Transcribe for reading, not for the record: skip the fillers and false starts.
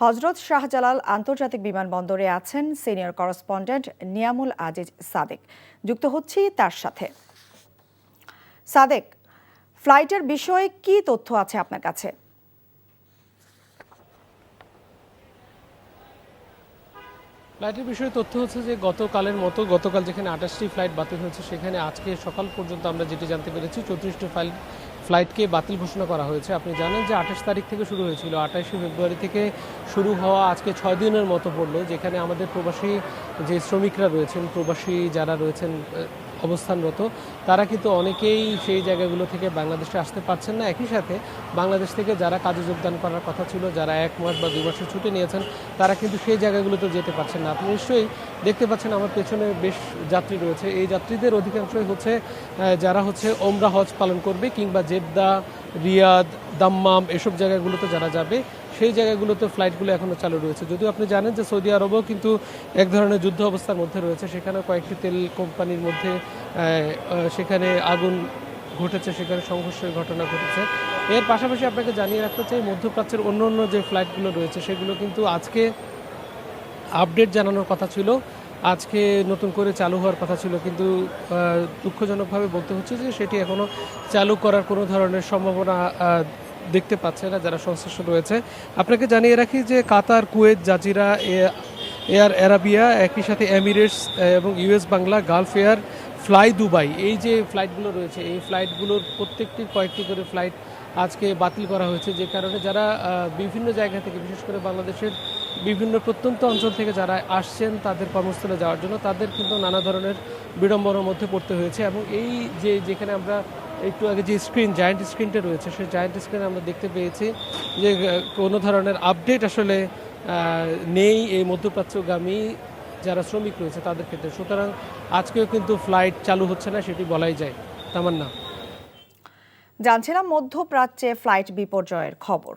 হজরত শাহজালাল আন্তর্জাতিক বিমানবন্দরে আছেন সিনিয়র করেসপন্ডেন্ট নিয়ামুল আজিজ সাদেক। যুক্ত হচ্ছি তার সাথে। সাদেক, ফ্লাইটের বিষয়ে কি তথ্য আছে আপনার কাছে? ফ্লাইটের বিষয়ে তথ্য হচ্ছে যে গতকালের মতো গতকাল যেখানে 28টি ফ্লাইট বাতিল হয়েছে সেখানে আজকে সকাল পর্যন্ত আমরা যেটি জানতে পেরেছি 34টি ফ্লাইটকে বাতিল ঘোষণা করা হয়েছে। আপনি জানেন যে 28 তারিখ থেকে শুরু হয়েছিল, 28শে ফেব্রুয়ারি থেকে শুরু হওয়া আজকে 6 দিনের মতো পড়লো, যেখানে আমাদের প্রবাসী যে শ্রমিকরা রয়েছেন, প্রবাসী যারা রয়েছেন অবস্থানরত, তারা কিন্তু অনেকেই সেই জায়গাগুলো থেকে বাংলাদেশে আসতে পারছেন না। একই সাথে বাংলাদেশ থেকে যারা কাজে যোগদান করার কথা ছিল, যারা 1 মাস বা 2 মাসের ছুটি নিয়েছেন, তারা কিন্তু সেই জায়গাগুলোতে যেতে পারছেন না। আপনি নিশ্চয়ই দেখতে পাচ্ছেন আমার পেছনে বেশ যাত্রী রয়েছে। এই যাত্রীদের অধিকাংশই হচ্ছে যারা হচ্ছে ওমরা হজ পালন করবে কিংবা জেদ্দা, রিয়াদ, দাম্মাম এসব জায়গাগুলোতে যারা যাবে, সেই জায়গাগুলোতে ফ্লাইটগুলো এখনও চালু রয়েছে। যদিও আপনি জানেন যে সৌদি আরবও কিন্তু এক ধরনের যুদ্ধ অবস্থার মধ্যে রয়েছে। সেখানে কয়েকটি তেল কোম্পানির মধ্যে সেখানে আগুন ঘটেছে, সেখানে সংঘর্ষের ঘটনা ঘটেছে। এর পাশাপাশি আপনাকে জানিয়ে রাখতে চাই, মধ্যপ্রাচ্যের অন্য অন্য যে ফ্লাইটগুলো রয়েছে সেগুলো কিন্তু আজকে আপডেট জানানোর কথা ছিল, আজকে নতুন করে চালু হওয়ার কথা ছিল, কিন্তু দুঃখজনকভাবে বলতে হচ্ছে যে সেটি এখনও চালু করার কোনো ধরনের সম্ভাবনা দেখতে পাচ্ছে না যারা সংশ্লিষ্ট রয়েছে। আপনাকে জানিয়ে রাখি যে কাতার, কুয়েত, জাজিরা, এয়ার আরাবিয়া, একই সাথে এমিরেটস এবং US Bangla, Gulf air, fly Dubai, এই যে ফ্লাইটগুলো রয়েছে, এই ফ্লাইটগুলোর প্রত্যেকটি কয়েকটি করে ফ্লাইট আজকে বাতিল করা হয়েছে। যে কারণে যারা বিভিন্ন জায়গা থেকে, বিশেষ করে বাংলাদেশের বিভিন্ন প্রত্যন্ত অঞ্চল থেকে যারা আসছেন তাদের কর্মস্থলে যাওয়ার জন্য, তাদের কিন্তু নানা ধরনের বিড়ম্বনার মধ্যে পড়তে হয়েছে। এবং এই যেখানে আমরা একটু আগে যে জায়ান্ট স্ক্রিনটা রয়েছে, সেই জায়ান্ট স্ক্রিনে আমরা দেখতে পেয়েছি যে কোনো ধরনের আপডেট আসলে নেই এই মধ্যপ্রাচ্যগামী যারা শ্রমিক রয়েছে তাদের ক্ষেত্রে। সুতরাং আজকেও কিন্তু ফ্লাইট চালু হচ্ছে না, সেটি বলাই যায়। তামান্না, জানছিলাম মধ্যপ্রাচ্যে ফ্লাইট বিপর্যয়ের খবর।